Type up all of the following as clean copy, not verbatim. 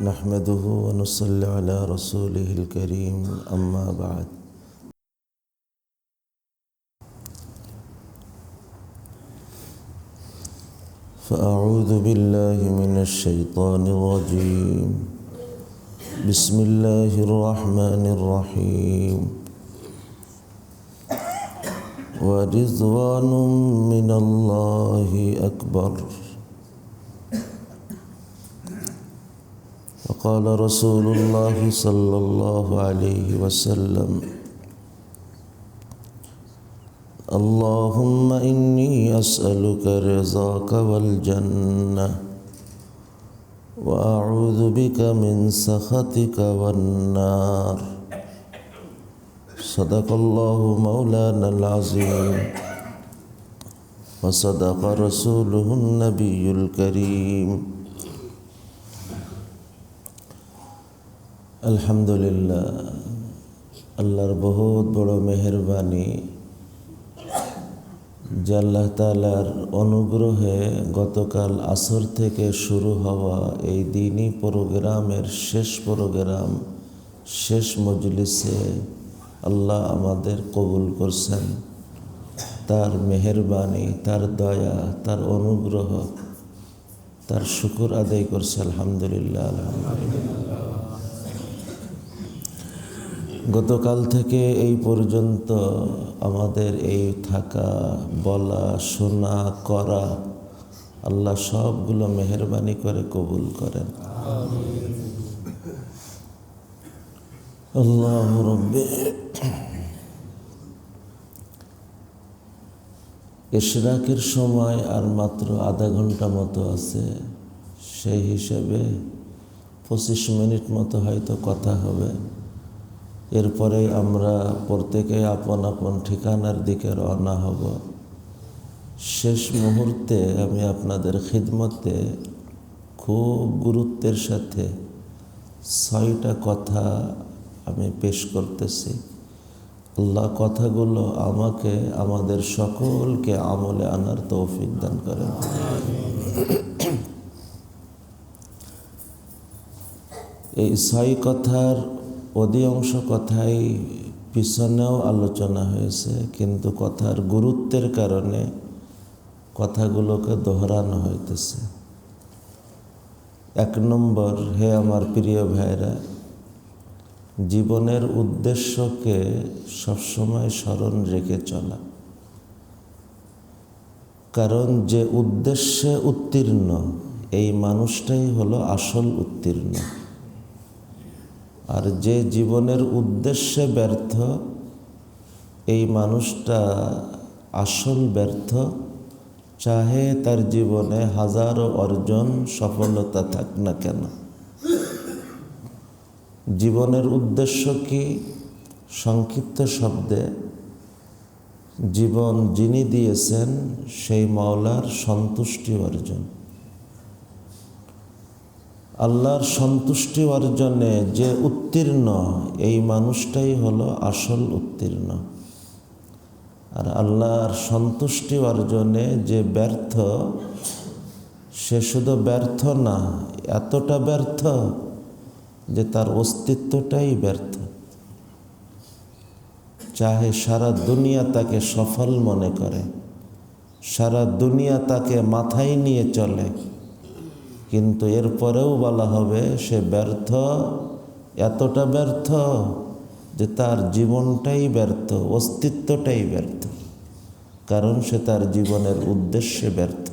نحمده ونصلي على رسوله الكريم أما بعد فأعوذ بالله من الشيطان الرجيم بسم الله الرحمن الرحيم ورضوان من الله أكبر وقال رسول الله صلى الله عليه وسلم اللهم إني أسألك رضاك والجنة وأعوذ بك من سخطك والنار صدق الله مولانا العظيم وصدق رسوله النبي الكريم আলহামদুলিল্লাহ, আল্লাহর বহুত বড় মেহেরবানি যে আল্লাহ তাআলার অনুগ্রহে গতকাল আসর থেকে শুরু হওয়া এই দিনই প্রোগ্রামের শেষ প্রোগ্রাম, শেষ মজলিসে আল্লাহ আমাদের কবুল করছেন। তার মেহেরবানি, তার দয়া, তার অনুগ্রহ, তার শুকর আদায় করছে আলহামদুলিল্লাহ। আলহামদুলিল্লাহ, গতকাল থেকে এই পর্যন্ত আমাদের এই থাকা, বলা, শোনা, করা আল্লাহ সবগুলো মেহেরবানি করে কবুল করেন। আল্লাহ রব্বে। ইশরাকের সময় আর মাত্র আধা ঘন্টা মতো আছে, সেই হিসেবে 25 মিনিট মতো হয়তো কথা হবে। এরপরে আমরা প্রত্যেকে আপন আপন ঠিকানার দিকে রওনা হব। শেষ মুহূর্তে আমি আপনাদের খিদমতে খুব গুরুত্বের সাথে 6টা কথা আমি পেশ করতেছি। আল্লাহ কথাগুলো আমাকে, আমাদের সকলকে আমলে আনার তৌফিক দান করেন। এই 6 কথার অধিকাংশ কথাই পিছনেও আলোচনা হয়েছে, কিন্তু কথার গুরুত্বের কারণে কথাগুলোকে দোহরানো হইতেছে। 1 নম্বর, হে আমার প্রিয় ভাইরা, জীবনের উদ্দেশ্যকে সবসময় স্মরণ রেখে চলা। কারণ যে উদ্দেশ্যে উত্তীর্ণ এই মানুষটাই হলো আসল উত্তীর্ণ, আর যে জীবনের উদ্দেশ্যে ব্যর্থ এই মানুষটা আসল ব্যর্থ, চাহে তার জীবনে হাজারো অর্জন সফলতা থাক না কেন। জীবনের উদ্দেশ্য কি? সংক্ষিপ্ত শব্দে, জীবন যিনি দিয়েছেন সেই মাওলার সন্তুষ্টি অর্জন। আল্লাহর সন্তুষ্টি অর্জনে যে উত্তীর্ণ এই মানুষটাই হলো আসল উত্তীর্ণ। আর আল্লাহর সন্তুষ্টি অর্জনে যে ব্যর্থ, সে শুধু ব্যর্থ না, এতটা ব্যর্থ যে তার অস্তিত্বটাই ব্যর্থ। চাহে সারা দুনিয়া তাকে সফল মনে করে, সারা দুনিয়া তাকে মাথায় নিয়ে চলে, কিন্তু এরপরেও বলা হবে সে ব্যর্থ, এতটা ব্যর্থ যে তার জীবনটাই ব্যর্থ, অস্তিত্বটাই ব্যর্থ। কারণ সে তার জীবনের উদ্দেশ্যে ব্যর্থ।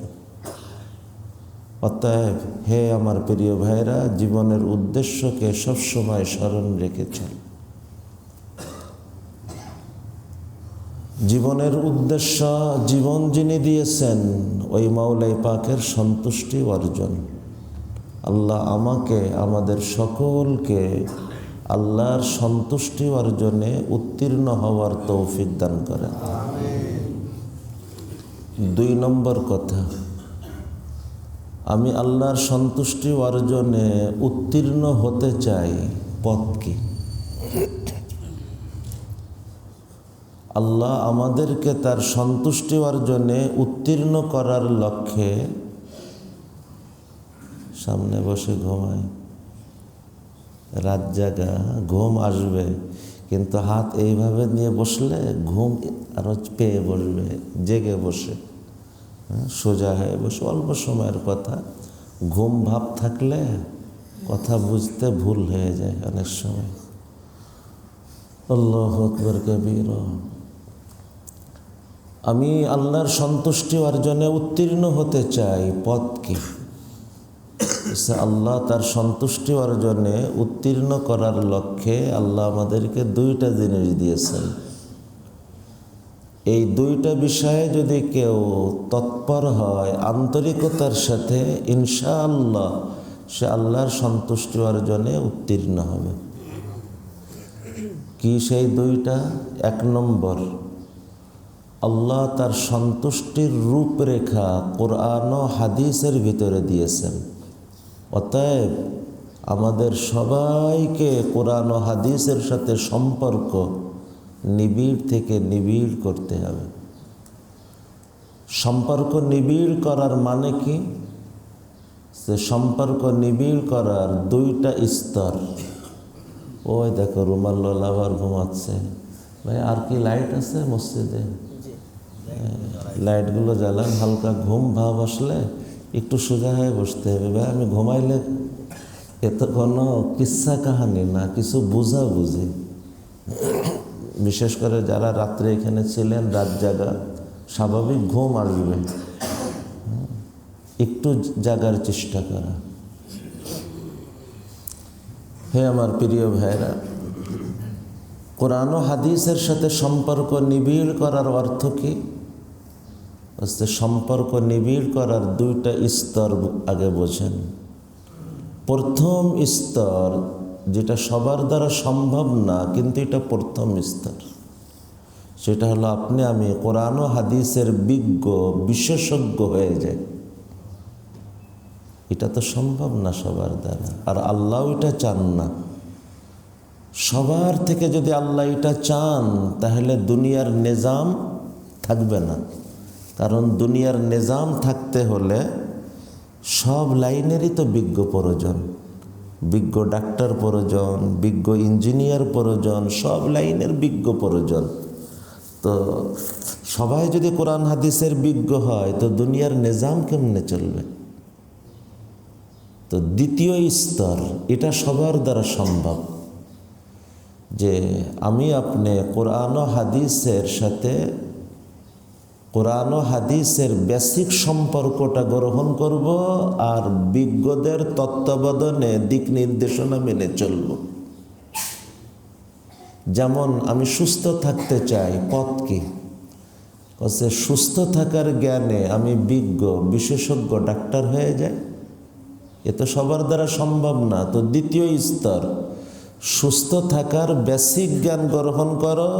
অতএব হে আমার প্রিয় ভাইরা, জীবনের উদ্দেশ্যকে সবসময় স্মরণ রেখে চল। জীবনের উদ্দেশ্য, জীবন যিনি দিয়েছেন ওই মাওলাই পাকের সন্তুষ্টি অর্জন। আল্লাহ আমাকে আমাদের সকলকে আল্লাহর সন্তুষ্টি অর্জনে উত্তীর্ণ হওয়ার তৌফিক দান করেন। 2 নম্বর কথা, আমি আল্লাহর সন্তুষ্টি অর্জনে উত্তীর্ণ হতে চাই, পথ কি? আল্লাহ আমাদেরকে তার সন্তুষ্টি অর্জনে উত্তীর্ণ করার লক্ষ্যে, সামনে বসে ঘুমায়, রাত জাগা, ঘুম আসবে, কিন্তু হাত এইভাবে নিয়ে বসলে ঘুম আরো পেয়ে বসবে, জেগে বসে, সোজা হয়ে বসে, অল্প সময়ের কথা, ঘুম ভাব থাকলে কথা বুঝতে ভুল হয়ে যায় অনেক সময়। আল্লাহু আকবার কবীরা। আমি আল্লাহর সন্তুষ্টি অর্জনে উত্তীর্ণ হতে চাই, পথ কি? আল্লাহ তার সন্তুষ্টি অর্জনে উত্তীর্ণ করার লক্ষ্যে আল্লাহ আমাদেরকে 2টা জিনিস দিয়েছেন। এই 2টা বিষয়ে যদি কেউ তৎপর হয় আন্তরিকতার সাথে, ইনশাআল্লাহ সে আল্লাহর সন্তুষ্টি অর্জনে উত্তীর্ণ হবে। কি সেই 2টা? 1 নম্বর, আল্লাহ তার সন্তুষ্টির রূপরেখা কোরআন ও হাদিসের ভিতরে দিয়েছেন। অতএব আমাদের সবাইকে কোরআন ও হাদিসের সাথে সম্পর্ক নিবিড় থেকে নিবিড় করতে হবে। সম্পর্ক নিবিড় করার মানে কি? সে সম্পর্ক নিবিড় করার 2টা স্তর। ওই দেখো রুমাল আবার ঘুমাচ্ছে। ভাই আর কি লাইট আছে মসজিদে? লাইটগুলো জ্বালান, হালকা ঘুম ভাব আসলে একটু সোজা হয়ে বসতে হবে। ভাই আমি ঘুমাইলে এত কোনো কিচ্ছা কাহানি না, কিছু বুঝি। বিশেষ করে যারা রাত্রে এখানে ছিলেন, রাত জাগা, স্বাভাবিক ঘুম আসবে, একটু জাগার চেষ্টা করা। হে আমার প্রিয় ভাইরা, কোরআন ও হাদিসের সাথে সম্পর্ক নিবিড় করার অর্থ কি? সম্পর্ক নিবিড় করার 2টা স্তর আগে বোঝেন। প্রথম স্তর, যেটা সবার দ্বারা সম্ভব না, কিন্তু এটা প্রথম স্তর, সেটা হলো আপনি আমি কোরআন ও হাদিসের বিজ্ঞ, বিশেষজ্ঞ হয়ে যাই। এটা তো সম্ভব না সবার দ্বারা, আর আল্লাহ এটা চান না। সবার থেকে যদি আল্লাহ এটা চান, তাহলে দুনিয়ার নিজাম থাকবে না। কারণ দুনিয়ার নিজাম থাকতে হলে সব লাইনেরই তো বিজ্ঞ প্রয়োজন। বিজ্ঞ ডাক্তার প্রয়োজন, বিজ্ঞ ইঞ্জিনিয়ার প্রয়োজন, সব লাইনের বিজ্ঞ প্রয়োজন। তো সবাই যদি কোরআন হাদিসের বিজ্ঞ হয়, তো দুনিয়ার নিজাম কেমনে চলবে? তো 2য় স্তর, এটা সবার দ্বারা সম্ভব, যে আমি আপনি কোরআন ও হাদিসের সাথে, কোরআন ও হাদিসের বেসিক সম্পর্কটা গ্রহণ করব, আর বিজ্ঞদের তত্ত্বাবধানে দিক নির্দেশনা মেনে চলব। যেমন আমি সুস্থ থাকতে চাই, পথ কি? সুস্থ থাকার জ্ঞানে আমি বিজ্ঞ, বিশেষজ্ঞ ডাক্তার হয়ে যাই, এ তো সবার দ্বারা সম্ভব না। তো 2য় স্তর, সুস্থ থাকার বেসিক জ্ঞান গ্রহণ করো,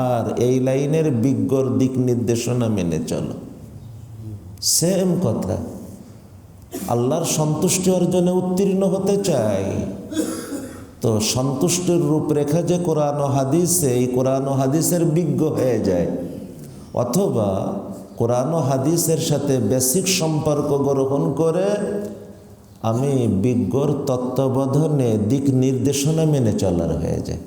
আর এই লাইনের বিজ্ঞর দিক নির্দেশনা মেনে চলো। সেম কথা, আল্লাহর সন্তুষ্টি অর্জনে উত্তীর্ণ হতে চাই, তো সন্তুষ্টির রূপরেখা যে কোরআন ও হাদিসে, এই কোরআন ও হাদিসের বিজ্ঞ হয়ে যায়, অথবা কোরআন ও হাদিসের সাথে বেসিক সম্পর্ক গ্রহণ করে আমি বিজ্ঞর তত্ত্বাবধানে দিক নির্দেশনা মেনে চলার হয়ে যায়।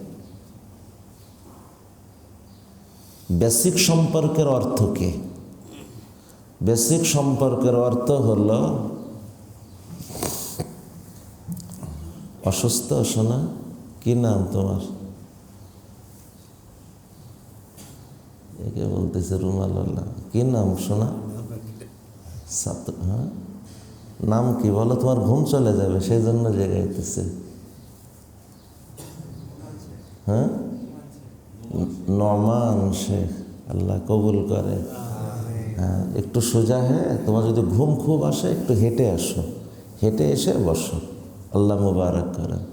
বেসিক সম্পর্কের অর্থ কি? বেসিক সম্পর্কের অর্থ হলো, অসুস্থ শোনা, কি নাম তোমার? একে বলতেছে রুমাল্লাহ। কি নাম শোনা? হ্যাঁ, নাম কি বলো? তোমার ঘুম চলে যাবে, সেই জন্য জেগাইতেছে। হ্যাঁ, নমান শেখ, আল্লাহ কবুল করে। হ্যাঁ, একটু সোজা হয়ে, তোমার যদি ঘুম খুব আসে একটু হেঁটে আসো, হেঁটে এসে বসো, আল্লাহ মুবারক করেন।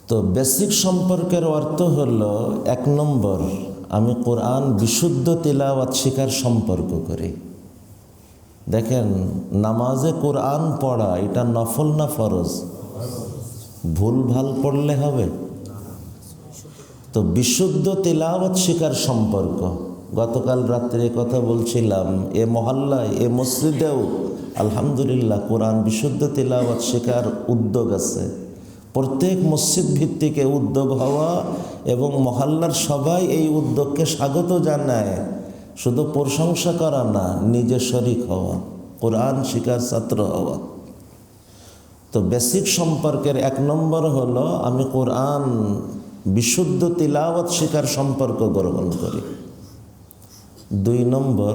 তো বেসিক সম্পর্কের অর্থ হলো, 1 নম্বর, আমি কোরআন বিশুদ্ধ তিলাওয়াত শিখার সম্পর্ক করি। দেখেন, নামাজে কোরআন পড়া এটা নফল না ফরজ? ভুল ভাল পড়লে হবে? তো বিশুদ্ধ তিলাওয়াত শিখার সম্পর্ক। গতকাল রাত্রে কথা বলছিলাম, এ মহল্লায়, এ মসজিদেও আলহামদুলিল্লাহ কোরআন বিশুদ্ধ তিলাওয়াত শেখার উদ্যোগ আছে। প্রত্যেক মসজিদ ভিত্তিক উদ্যোগ হওয়া এবং মহল্লার সবাই এই উদ্যোগকে স্বাগত জানায়। শুধু প্রশংসা করা না, নিজে শরিক হওয়া, কোরআন শিখার ছাত্র হওয়া। তো বেসিক সম্পর্কের 1 নম্বর হলো, আমি কোরআন বিশুদ্ধ তিলাওয়াত শিখার সম্পর্ক গ্রহণ করি। 2 নম্বর,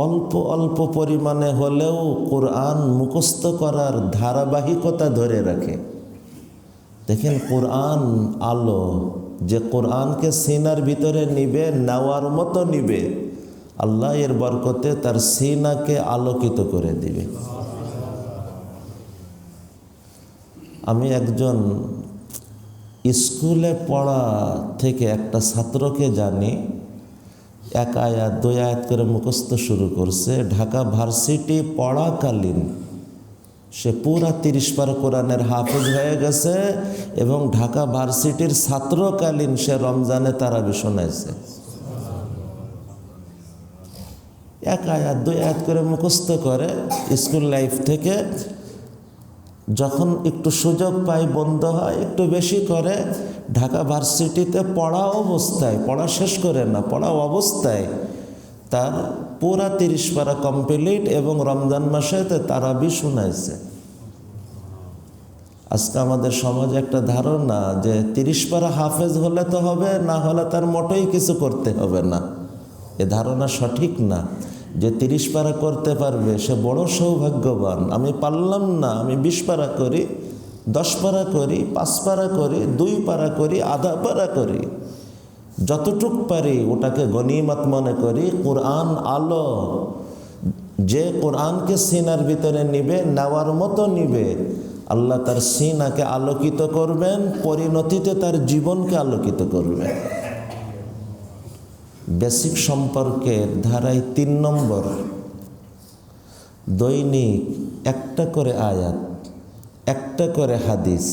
অল্প অল্প পরিমাণে হলেও কোরআন মুখস্থ করার ধারাবাহিকতা ধরে রাখে। দেখেন, কোরআন আলো, যে কোরআনকে সিনার ভিতরে নিবে, নেওয়ার মতো নিবে, আল্লাহ এর বরকতে তার সিনাকে আলোকিত করে দিবে। আমি একজন স্কুলে পড়া থেকে একটা ছাত্রকে জানি, 1 আয়াত 2 আয়াত করে মুখস্থ শুরু করছে। ঢাকা ভার্সিটি পড়াকালীন সে পুরা 30 পারা কোরআনের হাফেজ হয়ে গেছে এবং ঢাকা ভার্সিটির ছাত্রকালীন সে রমজানে তারাবি শোনাইছে। 1 আয়াত 2 আয়াত করে মুখস্থ করে স্কুল লাইফ থেকে। যখন একটু সুযোগ পায়, বন্ধ হয়, একটু বেশি করে। ঢাকা ভার্সিটিতে পড়া অবস্থায়, পড়া শেষ করে না, পড়া অবস্থায় তার পুরা 30 পারা কমপ্লিট এবং রমজান মাসে তারাবি শোনাইছে। আজকে আমাদের সমাজে একটা ধারণা যে 30 পারা হাফেজ হলে তো হবে, না হলে তার মোটেই কিছু করতে হবে না। এ ধারণা সঠিক না। যে 30 পারা করতে পারবে সে বড় সৌভাগ্যবান। আমি পারলাম না, আমি 20 পারা করি, 10 পারা করি, 5 পারা করি, 2 পারা করি, আধা পারা করি, যতটুক পারি ওটাকে গনিমত মনে করি। কোরআন আলো, যে কোরআনকে সিনার ভিতরে নিবে, নেওয়ার মতো নিবে, আল্লাহ তার সিনাকে আলোকিত করবেন, পরিণতিতে তার জীবনকে আলোকিত করবেন। বেসিক সম্পর্কের ধারায় 3 নম্বর, দৈনিক 1টা করে আয়াত, 1টা করে হাদিস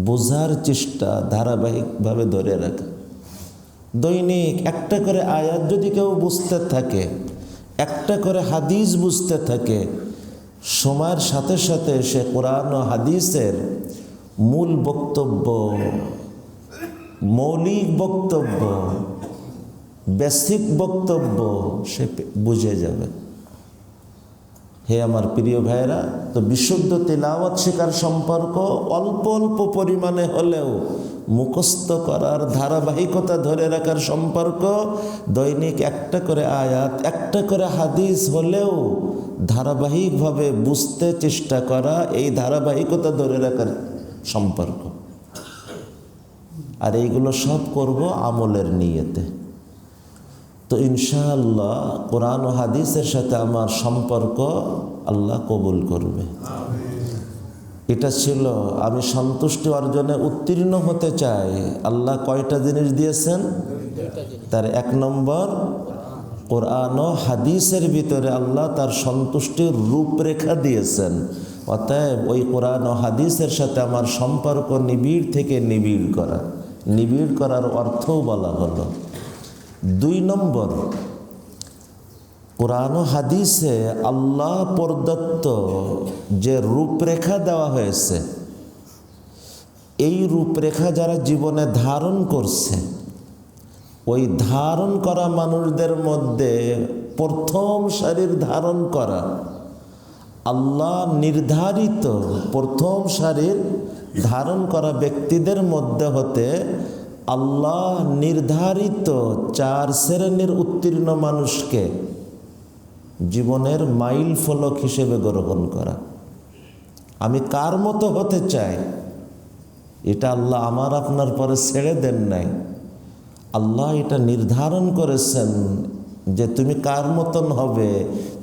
বোঝার চেষ্টা ধারাবাহিকভাবে ধরে রাখা। দৈনিক 1টা করে আয়াত যদি কেউ বুঝতে থাকে, 1টা করে হাদিস বুঝতে থাকে, সময়ের সাথে সাথে সে কোরআন ও হাদিসের মূল বক্তব্য, মৌলিক বক্তব্য, বেসিক বক্তব্য সে বুঝে যাবে। হে আমার প্রিয় ভাইরা, তো বিশুদ্ধ তিলাওয়াত শেখার সম্পর্ক অল্প অল্প পরিমাণে হলেও মুখস্থ করার ধারাবাহিকতা ধরে রাখার সম্পর্ক। দৈনিক 1টা করে আয়াত, 1টা করে হাদিস হলেও ধারাবাহিকভাবে বুঝতে চেষ্টা করা, এই ধারাবাহিকতা ধরে রাখার সম্পর্ক। আর এইগুলো সব করব আমলের নিয়তে। তো ইনশাআল্লাহ কোরআন ও হাদিসের সাথে আমার সম্পর্ক আল্লাহ কবুল করবে। এটা ছিল, আমি সন্তুষ্টি অর্জনে উত্তীর্ণ হতে চাই। আল্লাহ কয়টা জিনিস দিয়েছেন? তার 1 নম্বর, কোরআন ও হাদিসের ভিতরে আল্লাহ তার সন্তুষ্টির রূপরেখা দিয়েছেন। অতএব ওই কোরআন ও হাদিসের সাথে আমার সম্পর্ক নিবিড় থেকে নিবিড় করা, নিবিড় করার অর্থও বলা হলো। 2 নম্বর, কোরআন ও হাদিসে আল্লাহ প্রদত্ত যে রূপরেখা দেওয়া হয়েছে, এই রূপরেখা যারা জীবনে ধারণ করছে, ওই ধারণ করা মানুষদের মধ্যে প্রথম সারির ধারণ করা, আল্লাহ নির্ধারিত প্রথম সারির ধারণ করা ব্যক্তিদের মধ্যে হতে আল্লাহ নির্ধারিত 4 শ্রেণীর উত্তীর্ণ মানুষকে জীবনের মাইল ফলক হিসেবে গ্রহণ করা। আমি কার মতো হতে চাই, এটা আল্লাহ আমার আপনার পরে ছেড়ে দেন নাই। আল্লাহ এটা নির্ধারণ করেছেন, যে তুমি কার মতন হবে,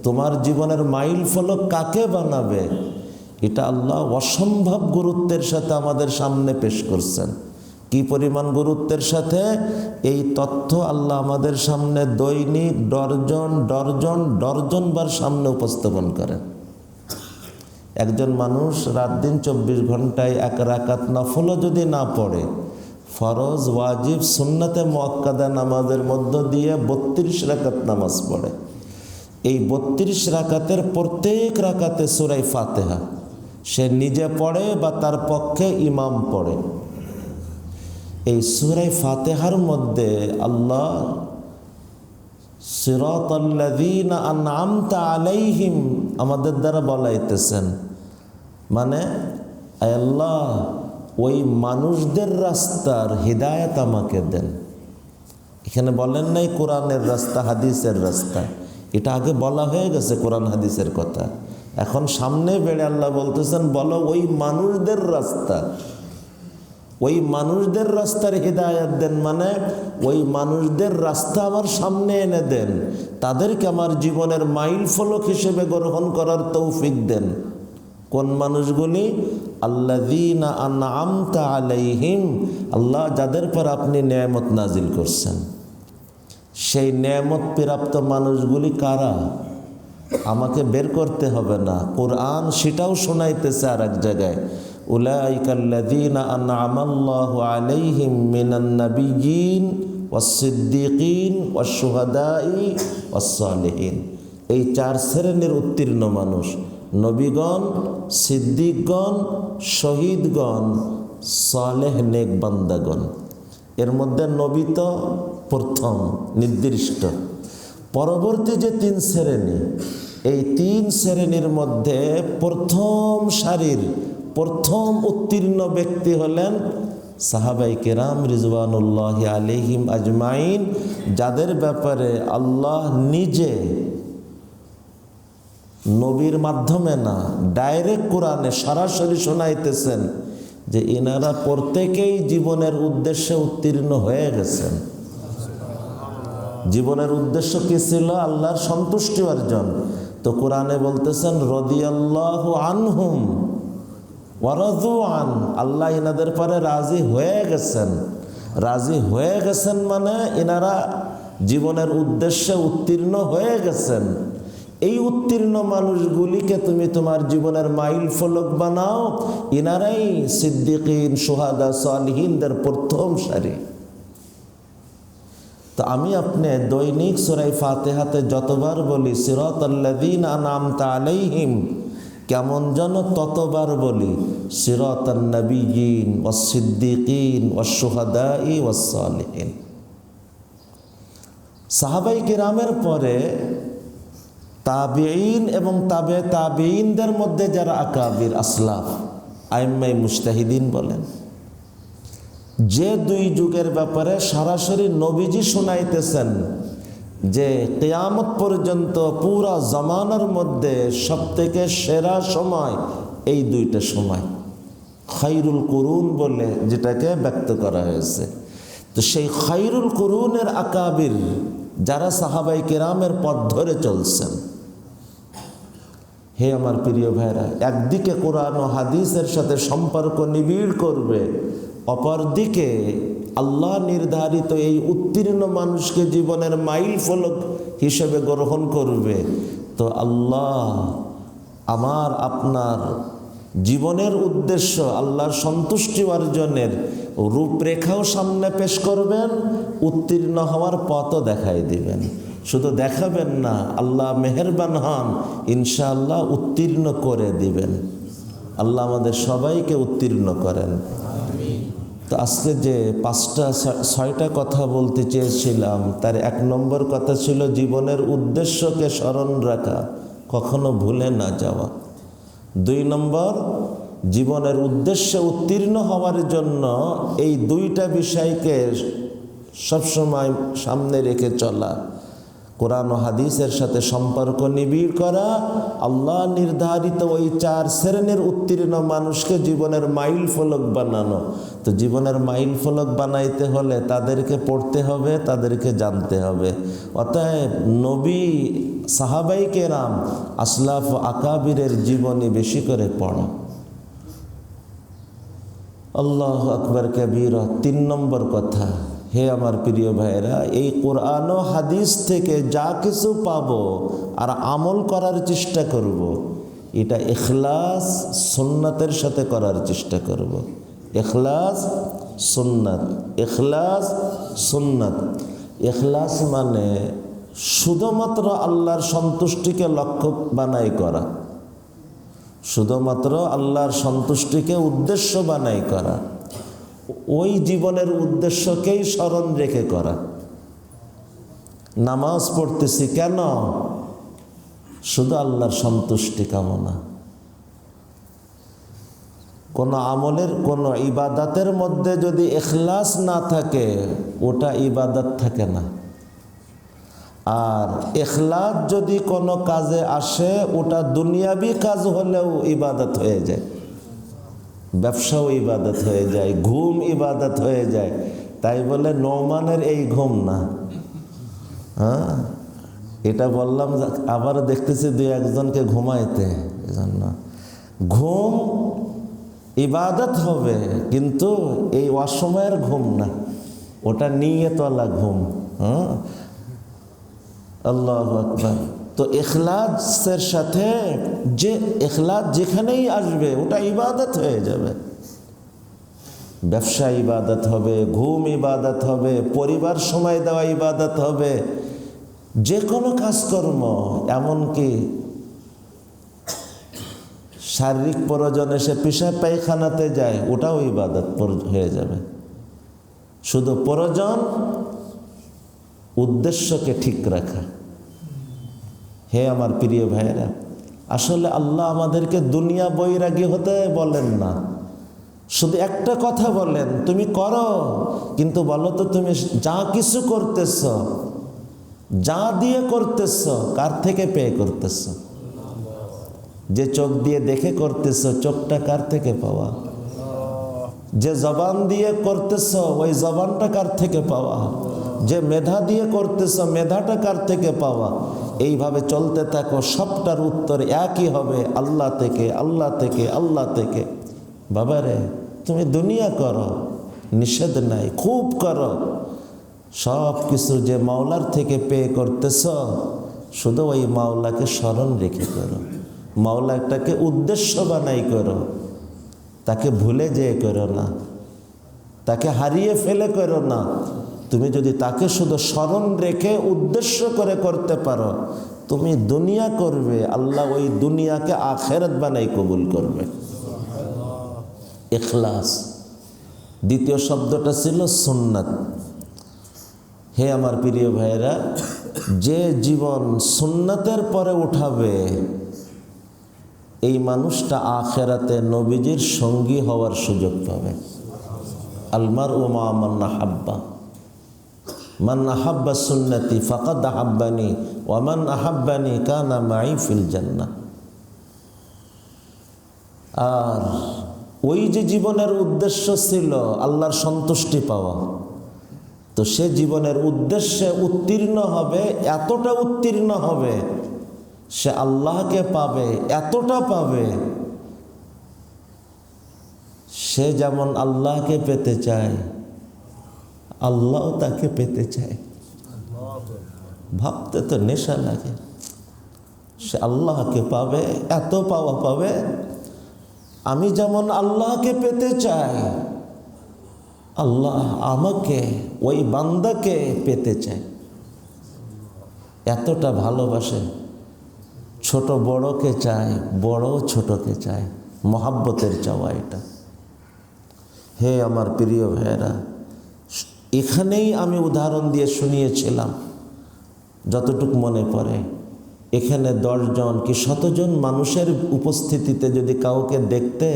তোমার জীবনের মাইল ফলক কাকে বানাবে, এটা আল্লাহ অসম্ভব গুরুত্বের সাথে আমাদের সামনে পেশ করছেন। কি পরিমাণ গুরুত্বের সাথে! এই তথ্য আল্লাহ আমাদের সামনে দৈনিক ডর্জন বার সামনে উপস্থাপন করেন। একজন মানুষ রাত দিন 24 ঘন্টায় 1 রাকাত নফলও যদি না পড়ে, ফরজ, ওয়াজিব, সুন্নাতে মুআক্কাদা নামাজের মধ্য দিয়ে 32 রাকাত নামাজ পড়ে। এই 32 রাকাতের প্রত্যেক রাকাতে সূরা ফাতিহা সে নিজে পড়ে বা তার পক্ষে ইমাম পড়ে। এই সূরা ফাতিহার মধ্যে আল্লাহ সিরাতাল্লাযীনা আনআমতা আলাইহিম আমাদের দ্বারা বলাইতেছেন, মানে আল্লাহ ওই মানুষদের রাস্তার হিদায়াত আমাকে দেন। এখানে বলেন নাই কোরআনের রাস্তা, হাদিসের রাস্তা, এটা আগে বলা হয়ে গেছে কোরআন হাদিসের কথা। এখন সামনে বেড়ে আল্লাহ বলতেছেন, বলো ওই মানুষদের রাস্তা, ওই মানুষদের রাস্তার হিদায়াত দেন, মানে ওই মানুষদের রাস্তা আমার সামনে এনে দেন, তাদেরকে আমার জীবনের মাইল ফলক হিসেবে গ্রহণ করার তৌফিক দেন। কোন মানুষগুলি? আল্লাযীনা আনআমতা আলাইহিম, আল্লাহ যাদের পর আপনি নেয়ামত নাজিল করছেন, সেই নেয়ামত প্রাপ্ত মানুষগুলি কারা? আমাকে বের করতে হবে না, কোরআন সেটাও শোনাইতেছে আর এক জায়গায়, উলাইকাল্লাযীনা আনআমাল্লাহু আলাইহিম মিনান নাবিয়্যিন ওয়াস-সিদ্দীকিন ওয়াশ-শুহাদাই ওয়াস-সালিহিন। এই 4 শ্রেণীর উত্তীর্ণ মানুষ: নবীগণ, সিদ্দিকগণ, শহীদগণ, সালেহ নেক বান্দাগণ। এর মধ্যে নবী তো প্রথম নির্দিষ্ট, পরবর্তী যে 3 শ্রেণী, এই 3 শ্রেণীর মধ্যে প্রথম সারির প্রথম উত্তীর্ণ ব্যক্তি হলেন সাহাবাই কেরাম রিজওয়ানুল্লাহি আলাইহিম আজমাইন, যাদের ব্যাপারে আল্লাহ নিজে নবীর মাধ্যমে না, ডাইরেক্ট কোরআনে সরাসরি শোনাইতেছেন যে এনারা প্রত্যেকেই জীবনের উদ্দেশ্যে উত্তীর্ণ হয়ে গেছেন। জীবনের উদ্দেশ্য কি ছিল? আল্লাহর সন্তুষ্টি অর্জন। তো কোরআনে বলতেছেন রাদিয়াল্লাহু আনহুম ওয়া রাদু আন, আল্লাহ এনাদের পরে রাজি হয়ে গেছেন। রাজি হয়ে গেছেন মানে এনারা জীবনের উদ্দেশ্যে উত্তীর্ণ হয়ে গেছেন। এই উত্তীর্ণ মানুষগুলিকে তুমি তোমার জীবনের মাইল ফলক বানাও, এনারাই সিদ্দিকিন, শুহাদা, সালিহিনদের প্রথম সারি। তো আমি আপনি দৈনিক সূরা ফাতিহাতে যতবার বলি সিরাতাল্লাযীনা আনআমতা আলাইহিম, কেমন যেন ততবার বলি সিরাতান নাবিয়্যিন ওয়াস-সিদ্দীকিন ওয়াশ-শুহাদাই ওয়াস-সালিহিন। সাহাবায়ে কিরামের পরে তাবিঈন এবং তাবে তাবিঈনদের মধ্যে যারা আকাবির আসলাফ আইম্মায়ে মুজতাহিদিন বলেন, যে 2 যুগের ব্যাপারে সরাসরি নবীজি শোনাইতেছেন যে কিয়ামত পর্যন্ত পুরা জামানার মধ্যে সবথেকে সেরা সময় এই 2টা সময়, খায়রুল কুরুন বলে যেটাকে ব্যক্ত করা হয়েছে। তো সেই খায়রুল কুরুনের আকাবির যারা সাহাবায়ে কেরামের পথ ধরে চলছেন, হে আমার প্রিয় ভাইরা, একদিকে কোরআন ও হাদিসের সাথে সম্পর্ক নিবিড় করবে, অপরদিকে আল্লাহ নির্ধারিত এই উত্তীর্ণ মানুষকে জীবনের মাইল ফলক হিসেবে গ্রহণ করবে। তো আল্লাহ আমার আপনার জীবনের উদ্দেশ্য আল্লাহর সন্তুষ্টি অর্জনের রূপরেখাও সামনে পেশ করবেন, উত্তীর্ণ হওয়ার পথও দেখাই দিবেন। শুধু দেখাবেন না, আল্লাহ মেহেরবান হন, ইনশাআল্লাহ উত্তীর্ণ করে দিবেন। আল্লাহ আমাদের সবাইকে উত্তীর্ণ করেন। তো আজকে যে 5টা কথা বলতে চেয়েছিলাম, তার 1 নম্বর কথা ছিল জীবনের উদ্দেশ্যকে স্মরণ রাখা, কখনো ভুলে না যাওয়া। 2 নম্বর, জীবনের উদ্দেশ্যে উত্তীর্ণ হওয়ার জন্য এই 2টা বিষয়কে সবসময় সামনে রেখে চলা। কোরআন ও হাদিসের সাথে সম্পর্ক নিবিড় করা, আল্লাহ নির্ধারিত ওই 4 শ্রেণীর উত্তীর্ণ মানুষকে জীবনের মাইল ফলক বানানো। তো জীবনের মাইল ফলক বানাইতে হলে তাদেরকে পড়তে হবে, তাদেরকে জানতে হবে। অতএব নবী, সাহাবাই কেরাম, আসলাফ ও আকাবিরের জীবনী বেশি করে পড়ো। আল্লাহু আকবার কবীরা। 3 নম্বর কথা, হে আমার প্রিয় ভাইরা, এই কোরআন ও হাদিস থেকে যা কিছু পাবো আর আমল করার চেষ্টা করব, এটা ইখলাস সুন্নাতের সাথে করার চেষ্টা করব। ইখলাস সুন্নাত, ইখলাস সুন্নাত। ইখলাস মানে শুধুমাত্র আল্লাহর সন্তুষ্টিকে লক্ষ্য বানাই করা, শুধুমাত্র আল্লাহর সন্তুষ্টিকে উদ্দেশ্য বানাই করা, ওই জীবনের উদ্দেশ্যকেই স্মরণ রেখে করা। নামাজ পড়তেছি কেন? শুধু আল্লাহর সন্তুষ্টি কামনা। কোনো আমলের, কোনো ইবাদতের মধ্যে যদি ইখলাস না থাকে, ওটা ইবাদত থাকে না। আর ইখলাস যদি কোনো কাজে আসে, ওটা দুনিয়াবি কাজ হলেও ইবাদত হয়ে যায়, ব্যবসাও ইবাদত হয়ে যায়, ঘুম ইবাদত হয়ে যায়। তাই বলে নোমানের এই ঘুম না। হ্যাঁ, এটা বললাম, আবার দেখতেছি 2-1জনকে ঘুমাইতে। এজন্য ঘুম ইবাদত হবে, কিন্তু এই অসময়ের ঘুম না, ওটা নিয়তওয়ালা ঘুম। হ্যাঁ, আল্লাহু আকবার। তো ইখলাসের সাথে, যে ইখলাস যেখানেই আসবে ওটা ইবাদত হয়ে যাবে। ব্যবসা ইবাদত হবে, ঘুম ইবাদত হবে, পরিবার সময় দেওয়া ইবাদত হবে, যে কোনো কাজকর্ম, এমনকি শারীরিক প্রয়োজন এসে পেশাব পায়খানাতে যায়, ওটাও ইবাদত হয়ে যাবে। শুধু প্রয়োজন, উদ্দেশ্যকে ঠিক রাখা। হে আমার প্রিয় ভাইয়েরা, আসলে আল্লাহ আমাদেরকে দুনিয়া বৈরাগী হতে বলেন না, শুধু একটা কথা বলেন, তুমি করো, কিন্তু বলো তো তুমি যা কিছু করতেছ, যা দিয়ে করতেছ, কার থেকে পেয়ে করতেছ? যে চোখ দিয়ে দেখে করতেছ, চোখটা কার থেকে পাওয়া? যে জবান দিয়ে করতেছ, ওই জবানটা কার থেকে পাওয়া? যে মেধা দিয়ে করতেছ, মেধাটা কার থেকে পাওয়া? এইভাবে চলতে থাকো, সবটার উত্তর একই হবে, আল্লাহ থেকে, আল্লাহ থেকে, আল্লাহ থেকে। বাবারে, তুমি দুনিয়া করো, নিষেধ নাই, খুব করো, সব কিছু যে মাওলার থেকে পেয়ে করতেছ, শুধু ওই মাওলাকে স্মরণ রেখে করো, মাওলাটাকে উদ্দেশ্য বানাই করো, তাকে ভুলে যেয়ে করো না, তাকে হারিয়ে ফেলে করো না। তুমি যদি তাকে শুধু স্মরণ রেখে উদ্দেশ্য করে করতে পারো, তুমি দুনিয়া করবে, আল্লাহ ওই দুনিয়াকে আখিরাত বানাই কবুল করবে। ইখলাস। দ্বিতীয় শব্দটা ছিল সুন্নাত। হে আমার প্রিয় ভাইয়েরা, যে জীবন সুন্নাতের পরে উঠাবে, এই মানুষটা আখিরাতে নবীজির সঙ্গী হওয়ার সুযোগ পাবে। আলমারউ মা মান আহাব্বা, মান আহাব্বা সুন্নতি ফাকাদ আহাব্বানি ওয়া মান আহাব্বানি কানা মাই ফিল জান্নাহ। আর ওই যে জীবনের উদ্দেশ্য ছিল আল্লাহর সন্তুষ্টি পাওয়া, তো সে জীবনের উদ্দেশ্যে উত্তীর্ণ হবে, এতটা উত্তীর্ণ হবে, সে আল্লাহকে পাবে, এতটা পাবে, সে যেমন আল্লাহকে পেতে চায়, আল্লাহও তাকে পেতে চায়। ভাবতে তো নেশা লাগে। সে আল্লাহকে পাবে, এত পাওয়া পাবে, আমি যেমন আল্লাহকে পেতে চাই, আল্লাহ আমাকে, ওই বান্দাকে পেতে চায়। এতটা ভালোবাসে, ছোট বড়কে চায়, বড় ছোটকে চায়, মহাব্বতের চাওয়া এটা। হে আমার প্রিয় ভাইয়েরা, এখানেই আমি উদাহরণ দিয়ে শুনিয়েছিলাম, যতটুকু মনে পড়ে, এখানে 10 জন কি 100 জন মানুষের উপস্থিতিতে যদি কাউকে দেখতে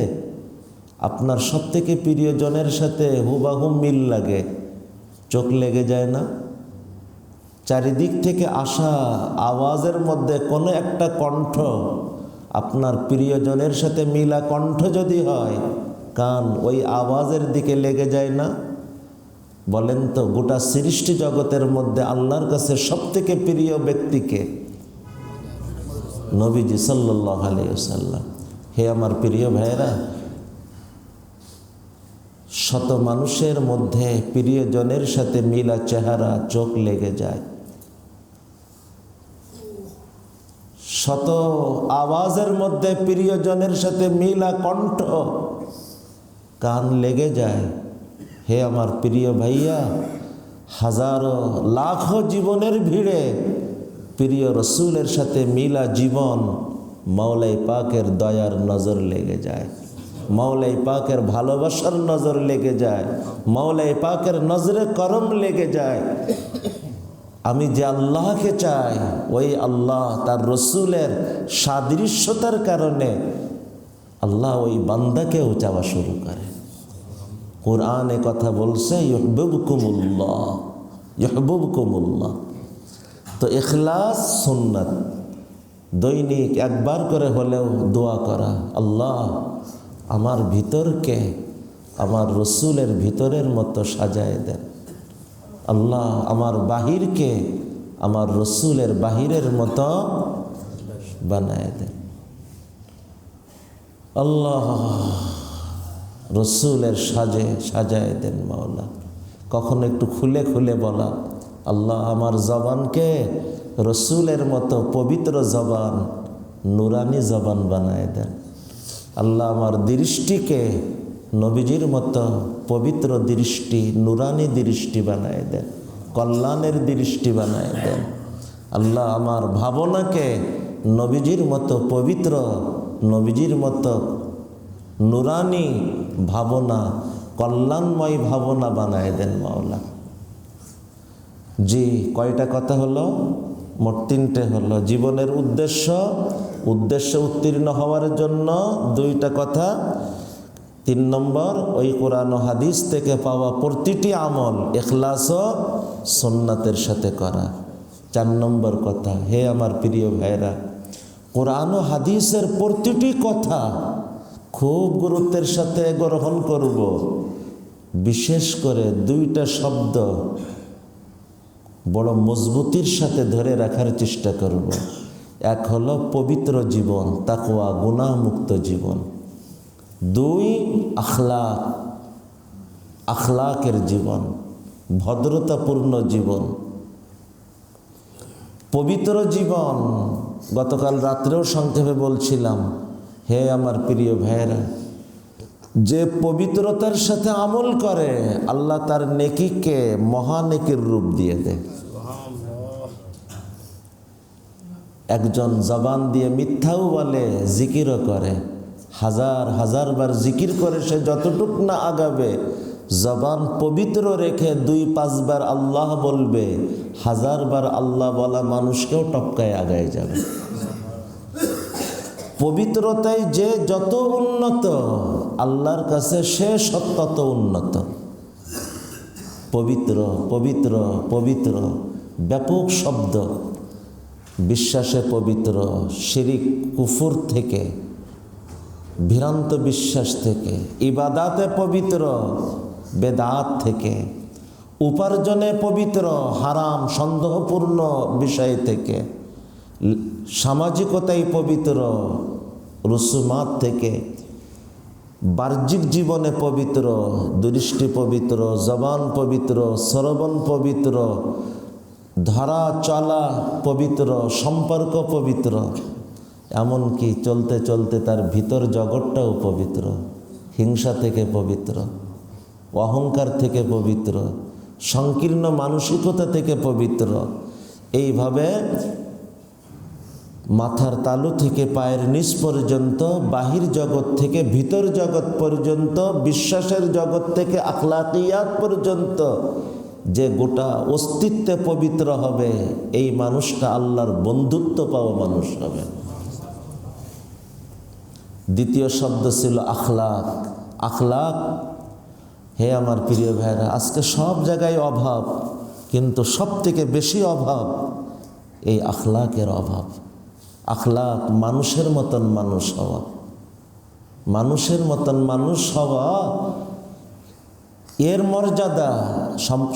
আপনার সবথেকে প্রিয়জনের সাথে হুবাহু মিল লাগে, চোখ লেগে যায় না? চারিদিক থেকে আসা আওয়াজের মধ্যে কোনো একটা কণ্ঠ আপনার প্রিয়জনের সাথে মিলা কণ্ঠ যদি হয়, কান ওই আওয়াজের দিকে লেগে যায় না? বলেন তো, গোটা সৃষ্টি জগতের মধ্যে আল্লাহর কাছে সবথেকে প্রিয় ব্যক্তিকে? নবীজি সাল্লাল্লাহু আলাইহি ওয়াসাল্লাম। হে আমার প্রিয় ভাইরা, শত মানুষের মধ্যে প্রিয়জনের সাথে মিলা চেহারা, চোখ লেগে যায়। শত আওয়াজের মধ্যে প্রিয়জনের সাথে মিলা কণ্ঠ, কান লেগে যায়। হে আমার প্রিয় ভাইয়া, হাজারো লাখো জীবনের ভিড়ে প্রিয় রসুলের সাথে মিলা জীবন, মাওলাই পাকের দয়ার নজর লেগে যায়, মাওলাই পাকের ভালোবাসার নজর লেগে যায়, মাওলাই পাকের নজরে করম লেগে যায়। আমি যে আল্লাহকে চাই, ওই আল্লাহ তার রসুলের সাদৃশ্যতার কারণে আল্লাহ ওই বান্দাকেও চাওয়া শুরু করে। কোরআনে কথা বলছে, ইউহিব্বুকুমুল্লাহ, ইউহিব্বুকুমুল্লাহ। তো ইখলাস সুন্নাত, দৈনিক একবার করে হলেও দোয়া করা, আল্লাহ আমার ভিতরকে আমার রসুলের ভিতরের মতো সাজায় দেন, আল্লাহ আমার বাহিরকে আমার রসুলের বাহিরের মতো বানায় দেন, আল্লাহ রসুলের সাজে সাজায় দেন মাওলা। কখনো একটু খুলে খুলে বলা, আল্লাহ আমার জবানকে রসুলের মতো পবিত্র জবান, নুরানি জবান বানায় দেন, আল্লাহ আমার দৃষ্টিকে নবীজির মতো পবিত্র দৃষ্টি, নুরানি দৃষ্টি বানায় দেন, কল্যাণের দৃষ্টি বানায় দেন, আল্লাহ আমার ভাবনাকে নবীজির মতো পবিত্র, নবীজির মতো নুরানি ভাবনা, কল্যাণময় ভাবনা বানায় দেন মাওলা। জি, কয়টা কথা হলো? মোট তিনটে হলো। জীবনের উদ্দেশ্য উত্তীর্ণ হওয়ার জন্য দুইটা কথা। 3 নম্বর, ওই কোরআন ও হাদিস থেকে পাওয়া প্রতিটি আমল ইখলাস ও সুন্নাতের সাথে করা। 4 নম্বর কথা, হে আমার প্রিয় ভাইরা, কোরআন ও হাদিসের প্রতিটি কথা খুব গুরুত্বের সাথে গ্রহণ করব। বিশেষ করে 2টা শব্দ বড় মজবুতির সাথে ধরে রাখার চেষ্টা করব। এক হলো পবিত্র জীবন, তাকওয়া, গুনাহমুক্ত জীবন। 2 আখলাক, আখলাকের জীবন, ভদ্রতাপূর্ণ জীবন, পবিত্র জীবন। গতকাল রাত্রেও সংক্ষেপে বলছিলাম, হে আমার প্রিয় ভাইয়েরা, যে পবিত্রতার সাথে আমল করে আল্লাহ তার নেকিকে মহানেকির রূপ দিয়ে দেয়। একজন জবান দিয়ে মিথ্যাও বলে, জিকিরও করে, হাজার হাজার বার জিকির করে সে যতটুক না আগাবে, জবান পবিত্র রেখে 2-5 বার আল্লাহ বলবে, 1000 বার আল্লাহ বলা মানুষকেও টপকায় আগায় যাবে। পবিত্রতায় যে যত উন্নত, আল্লাহর কাছে সে তত উন্নত। পবিত্র পবিত্র পবিত্র ব্যাপক শব্দ। বিশ্বাসে পবিত্র, শিরিক কুফুর থেকে, ভ্রান্ত বিশ্বাস থেকে, ইবাদাতে পবিত্র, বেদাত থেকে, উপার্জনে পবিত্র, হারাম সন্দেহপূর্ণ বিষয় থেকে, সামাজিকতায় পবিত্র, রুসুমাত থেকে, বাহ্যিক জীবনে পবিত্র, দৃষ্টি পবিত্র, জবান পবিত্র, শ্রবণ পবিত্র, ধরা চলা পবিত্র, সম্পর্ক পবিত্র, এমনকি চলতে চলতে তার ভিতর জগৎটাও পবিত্র, হিংসা থেকে পবিত্র, অহংকার থেকে পবিত্র, সংকীর্ণ মানসিকতা থেকে পবিত্র। এইভাবে মাথার তালু থেকে পায়ের নিচ পর্যন্ত, বাহির জগৎ থেকে ভিতর জগৎ পর্যন্ত, বিশ্বাসের জগৎ থেকে আখলাকিয়াত পর্যন্ত যে গোটা অস্তিত্বে পবিত্র হবে, এই মানুষটা আল্লাহর বন্ধুত্ব পাওয়া মানুষ হবে। দ্বিতীয় শব্দ ছিল আখলাক। আখলাক, হে আমার প্রিয় ভাইরা, আজকে সব জায়গায় অভাব। কিন্তু সবথেকে বেশি অভাব এই আখলাকের অভাব। আখলাক মানুষের মতন মানুষ হওয়া, মানুষের মতন মানুষ হওয়া, এর মর্যাদা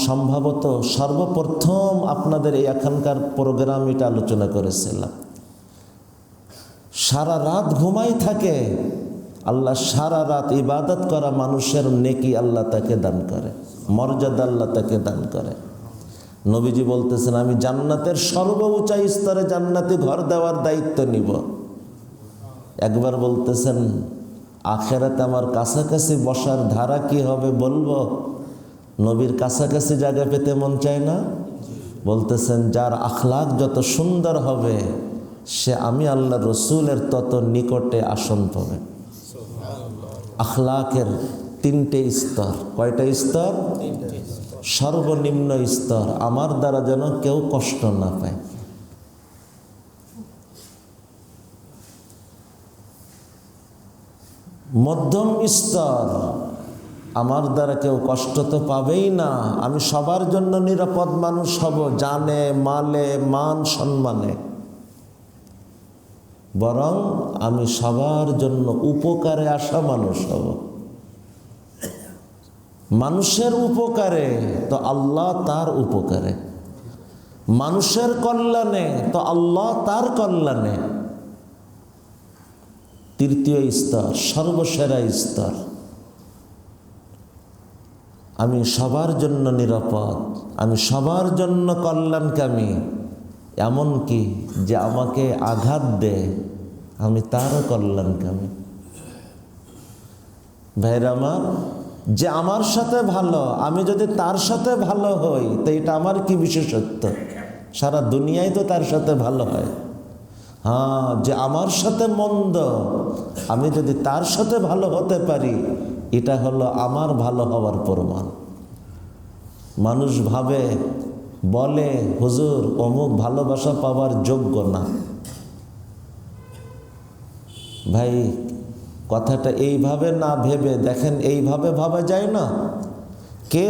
সম্ভবত সর্বপ্রথম আপনাদের এই এখানকার প্রোগ্রাম এটা আলোচনা করেছিলাম। সারা রাত ঘুমাই থাকে, আল্লাহ সারা রাত ইবাদত করা মানুষের নেকি আল্লাহ তাকে দান করে, মর্যাদা আল্লাহ তাকে দান করে। নবীজি বলতেছেন, আমি জান্নাতের সর্বোচ্চ স্তরে জান্নাতে ঘর দেওয়ার দায়িত্ব নিব। একবার বলতেছেন, আখেরাতে আমার কাছাকাছি বসার ধারা কি হবে বলবো? নবীর কাছাকাছি জায়গা পেতে মন চায় না? বলতেছেন, যার আখলাক যত সুন্দর হবে সে আমি আল্লাহ রসুলের তত নিকটে আসন পাবে। আখলাকের তিনটে স্তর। কয়টা স্তর? সর্বনিম্ন স্তর, আমার দ্বারা যেন কেউ কষ্ট না পায়। মধ্যম স্তর, আমার দ্বারা কেউ কষ্ট তো পাবেই না, আমি সবার জন্য নিরাপদ মানুষ হব, জানে মালে মান সম্মানে, বরং আমি সবার জন্য উপকারে আসা মানুষ হব। মানুষের উপকারে তো আল্লাহ তার উপকারে, মানুষের কল্যাণে তো আল্লাহ তার কল্যাণে। তৃতীয় স্তর, সর্বসেরা স্তর, আমি সবার জন্য নিরাপদ, আমি সবার জন্য কল্যাণকামী, এমনকি যে আমাকে আঘাত দেয় আমি তারও কল্যাণকামী। ভাইরা আমার, যে আমার সাথে ভালো, আমি যদি তার সাথে ভালো হই তো এটা আমার কি বিশেষত্ব? সারা দুনিয়ায় তো তার সাথে ভালো হয়। হ্যাঁ, যে আমার সাথে মন্দ, আমি যদি তার সাথে ভালো হতে পারি এটা হলো আমার ভালো হওয়ার প্রমাণ। মানুষ ভাবে, বলে, হুজুর অমুক ভালোবাসা পাওয়ার যোগ্য না। ভাই, কথাটা এইভাবে না ভেবে দেখেন, এইভাবে ভাবা যায় না। কে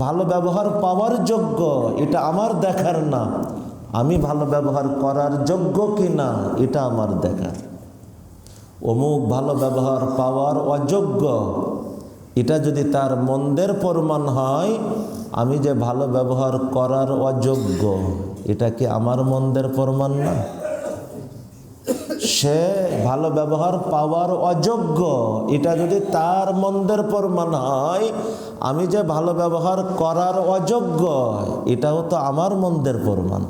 ভালো ব্যবহার পাওয়ার যোগ্য এটা আমার দেখার না, আমি ভালো ব্যবহার করার যোগ্য কি না এটা আমার দেখার। অমুক ভালো ব্যবহার পাওয়ার অযোগ্য, এটা যদি তার মন্দের প্রমাণ হয়, আমি যে ভালো ব্যবহার করার অযোগ্য, এটা কি আমার মন্দের প্রমাণ না? সে ভালো ব্যবহার পাওয়ার অযোগ্য, এটা যদি তার মন্দের প্রমাণ হয়, আমি যে ভালো ব্যবহার করার অযোগ্য, এটাও তো আমার মন্দের প্রমাণ।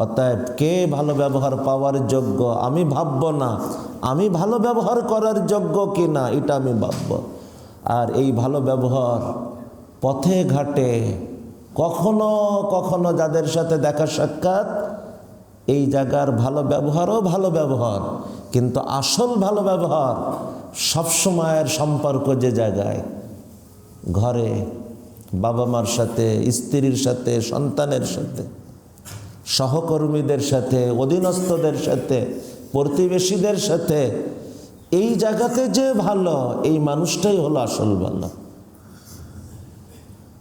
অতএব কে ভালো ব্যবহার পাওয়ার যোগ্য আমি ভাবব না, আমি ভালো ব্যবহার করার যোগ্য কি না এটা আমি ভাবব। আর এই ভালো ব্যবহার পথে ঘাটে কখনো কখনো যাদের সাথে দেখা সাক্ষাৎ, এই জায়গার ভালো ব্যবহারও ভালো ব্যবহার, কিন্তু আসল ভালো ব্যবহার সবসময়ের সম্পর্ক যে জায়গায়, ঘরে বাবা মার সাথে, স্ত্রীর সাথে, সন্তানের সাথে, সহকর্মীদের সাথে, অধীনস্থদের সাথে, প্রতিবেশীদের সাথে, এই জায়গাতে যে ভালো, এই মানুষটাই হলো আসল ভালো।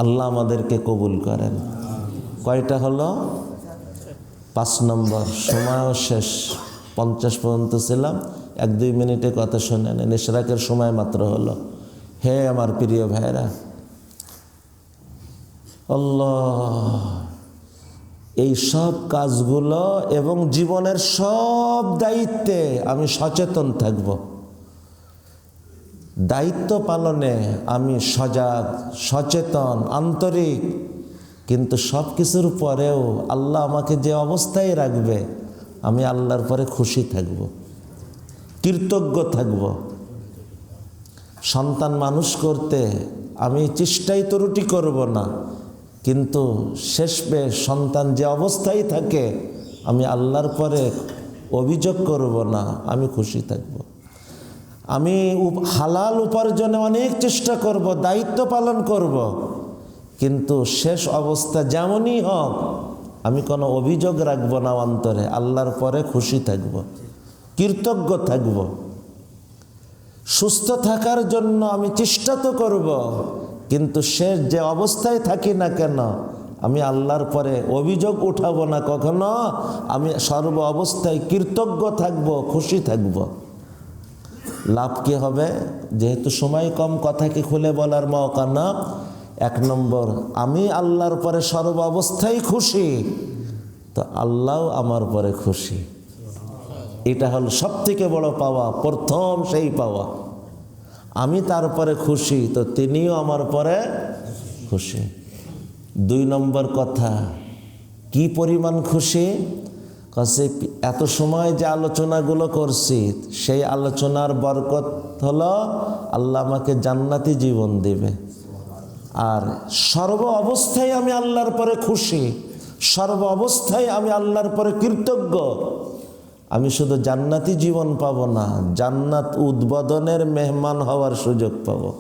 আল্লাহ আমাদেরকে কবুল করেন। কয়টা হলো? 5 নম্বর। সময়ও শেষ, 50 পর্যন্ত ছিলাম, 1-2 মিনিটে কথা শুনে নেন, ইশরাকের সময় মাত্র হলো। হে আমার প্রিয় ভাইরা, আল্লাহ এই সব কাজগুলো এবং জীবনের সব দায়িত্বে আমি সচেতন থাকব। দায়িত্ব পালনে আমি সজাগ, সচেতন, আন্তরিক, কিন্তু সব কিছুর পরেও আল্লাহ আমাকে যে অবস্থায় রাখবে আমি আল্লাহর পরে খুশি থাকব, কৃতজ্ঞ থাকব। সন্তান মানুষ করতে আমি চেষ্টাই ত্রুটি করব না, কিন্তু শেষে সন্তান যে অবস্থায় থাকে আমি আল্লাহর পরে অভিযোগ করব না, আমি খুশি থাকব। আমি হালাল উপার্জনে অনেক চেষ্টা করব, দায়িত্ব পালন করব, কিন্তু শেষ অবস্থা যেমনই হোক আমি কোনো অভিযোগ রাখব না অন্তরে, আল্লাহর পরে খুশি থাকব, কৃতজ্ঞ থাকব। সুস্থ থাকার জন্য আমি চেষ্টা তো করব, কিন্তু শেষ যে অবস্থায় থাকি না কেন আমি আল্লাহর পরে অভিযোগ উঠাবো না কখনো, আমি সর্ব অবস্থায় কৃতজ্ঞ থাকব, খুশি থাকব। লাভ কি হবে? যেহেতু সময় কম, কথা কি খুলে বলার মৌকা না। 1 নম্বর, আমি আল্লাহর পরে সর্ব অবস্থায় খুশি, তো আল্লাহও আমার পরে খুশি। এটা হল সবথেকে বড় পাওয়া, প্রথম সেই পাওয়া। আমি তারপরে খুশি, তো তিনিও আমার পরে খুশি। 2 নম্বর কথা, কি পরিমাণ খুশি? কাছে এত সময় যে আলোচনাগুলো করছি, সেই আলোচনার বরকত হলো আল্লাহ আমাকে জান্নাতি জীবন দেবে। আর সর্ব অবস্থায় আমি আল্লাহর পরে খুশি, সর্ব অবস্থায় আমি আল্লাহর পরে কৃতজ্ঞ। আমি শুধু জান্নাতি জীবন পাবো না, জান্নাত উদ্বোধনের মেহমান হওয়ার সুযোগ পাবো।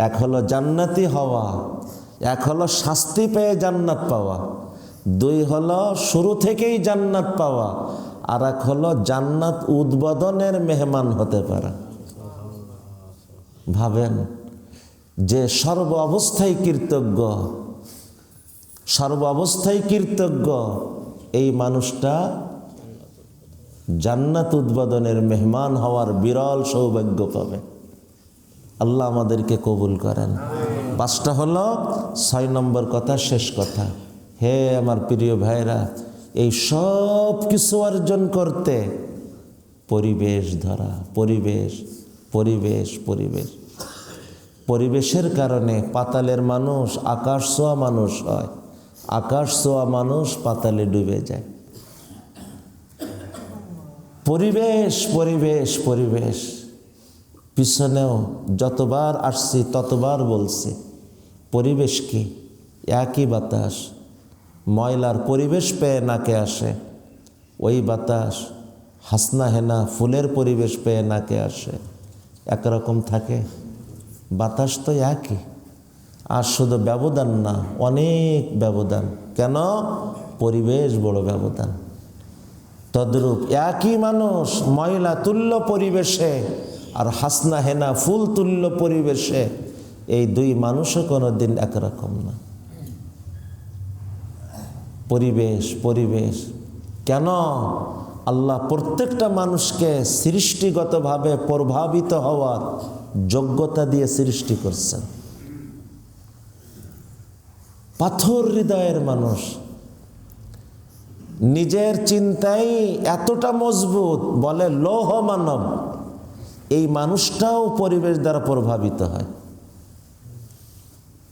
এক হলো জান্নাতি হওয়া, এক হলো শাস্তি পেয়ে জান্নাত পাওয়া, 2 হলো শুরু থেকেই জান্নাত পাওয়া, আর এক হলো জান্নাত উদ্বোধনের মেহমান হতে পারা। ভাবেন যে সর্ব অবস্থায় কৃতজ্ঞ, সর্ব অবস্থায় কৃতজ্ঞ, এই মানুষটা জান্নাত উদ্বোধনের মেহমান হওয়ার বিরল সৌভাগ্য পাবে। আল্লাহ আমাদেরকে কবুল করেন। 5টা হলো। 6 নম্বর কথা, শেষ কথা। হে আমার প্রিয় ভাইরা, এই সব কিছু অর্জন করতে পরিবেশ ধরা, পরিবেশ পরিবেশ পরিবেশ পরিবেশের কারণে পাতালের মানুষ আকাশ ছোঁয়া মানুষ হয়, আকাশ ছোঁয়া মানুষ পাতালে ডুবে যায়। পরিবেশ পরিবেশ পরিবেশ, পিছনেও যতবার আসছি ততবার বলছি, পরিবেশ কি? একই বাতাস, ময়লার পরিবেশ পেয়ে নাকে আসে, ওই বাতাস হাসনা হেনা ফুলের পরিবেশ পেয়ে নাকে আসে। একরকম থাকে? বাতাস তো একই, আর শুধু ব্যবধান না, অনেক ব্যবধান। কেন? পরিবেশ বড় ব্যবধান। তদ্রূপ একই মানুষ ময়লা তুল্য পরিবেশে আর হাসনা হেনা ফুল তুল্য পরিবেশে, এই 2 মানুষও কোনোদিন একরকম না। পরিবেশ পরিবেশ কেন? আল্লাহ প্রত্যেকটা মানুষকে সৃষ্টিগতভাবে প্রভাবিত হওয়ার যোগ্যতা দিয়ে সৃষ্টি করছেন। পাথর হৃদয়ের মানুষ, নিজের চিন্তাই এতটা মজবুত, বলে লৌহ মানব, এই মানুষটাও পরিবেশ দ্বারা প্রভাবিত হয়।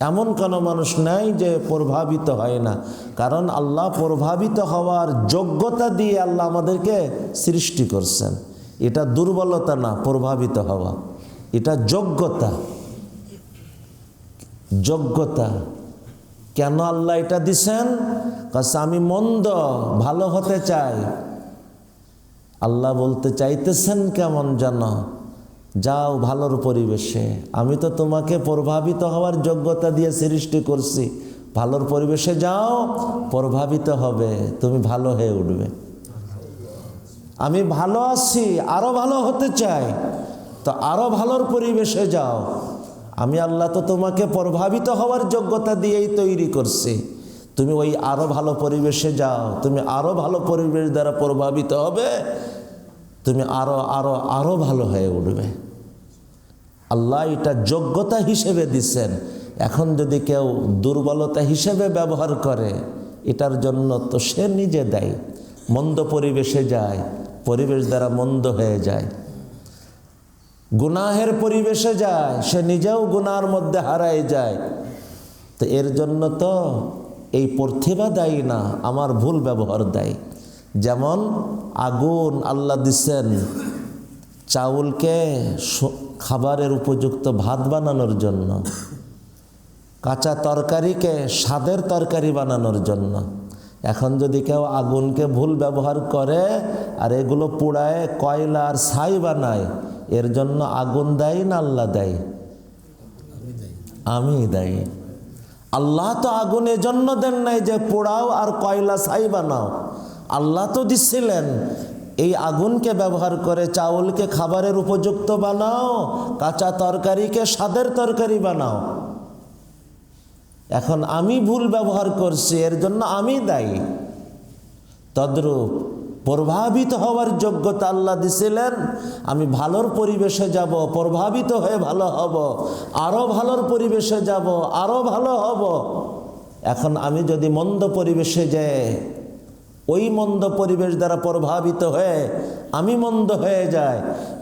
এমন কোনো মানুষ নাই যে প্রভাবিত হয় না, কারণ আল্লাহ প্রভাবিত হওয়ার যোগ্যতা দিয়ে আল্লাহ আমাদেরকে সৃষ্টি করছেন। এটা দুর্বলতা না, প্রভাবিত হওয়া, এটা যোগ্যতা। যোগ্যতা কেন আল্লাহ এটা দিছেন? কারণ আমি মন্দ, ভালো হতে চাই। আল্লাহ বলতে চাইতেছেন কেমন যেন, যাও ভালোর পরিবেশে, আমি তো তোমাকে প্রভাবিত হওয়ার যোগ্যতা দিয়ে সৃষ্টি করছি, ভালোর পরিবেশে যাও, প্রভাবিত হবে, তুমি ভালো হয়ে উঠবে। আমি ভালো আছি, আরো ভালো হতে চাই, তো আরো ভালোর পরিবেশে যাও। আমি আল্লাহ তো তোমাকে প্রভাবিত হওয়ার যোগ্যতা দিয়েই তৈরি করছি, তুমি ওই আরো ভালো পরিবেশে যাও, তুমি আরো ভালো পরিবেশ দ্বারা প্রভাবিত হবে, তুমি আরো আরো আরো ভালো হয়ে উঠবে। আল্লাহ এটা যোগ্যতা হিসেবে দিচ্ছেন। এখন যদি কেউ দুর্বলতা হিসেবে ব্যবহার করে, এটার জন্য তো সে নিজে দায়ী। মন্দ পরিবেশে যায়, পরিবেশ দ্বারা মন্দ হয়ে যায়। গুনাহের পরিবেশে যায়, সে নিজেও গুনার মধ্যে হারায় যায়। তো এর জন্য তো এই প্রতিভা দায়ী না, আমার ভুল ব্যবহার দায়ী। যেমন আগুন আল্লাহ দিচ্ছেন চাউলকে খাবারের উপযুক্ত ভাত বানানোর জন্য, কাঁচা তরকারিকে স্বাদের তরকারি বানানোর জন্য। এখন যদি কেউ আগুনকে ভুল ব্যবহার করে আর এগুলো পোড়ায় কয়লা আর ছাই বানায়, এর জন্য আগুন দায়ী না আল্লাহ দায়ী? আমি দায়ী। আল্লাহ তো আগুন এজন্য দেন নাই যে পোড়াও আর কয়লা ছাই বানাও, আল্লাহ তো দিচ্ছিলেন এই আগুনকে ব্যবহার করে চাউলকে খাবারের উপযুক্ত বানাও, কাঁচা তরকারিকে স্বাদের তরকারি বানাও। এখন আমি ভুল ব্যবহার করছি, এর জন্য আমি দায়ী। তদ্রূপ প্রভাবিত হওয়ার যোগ্যতা আল্লাহ দিছিলেন, আমি ভালোর পরিবেশে যাব, প্রভাবিত হয়ে ভালো হব, আরও ভালোর পরিবেশে যাব, আরও ভালো হব। এখন আমি যদি মন্দ পরিবেশে যাই, ওই মন্দ পরিবেশ দ্বারা প্রভাবিত হয়ে আমি মন্দ হয়ে যাই,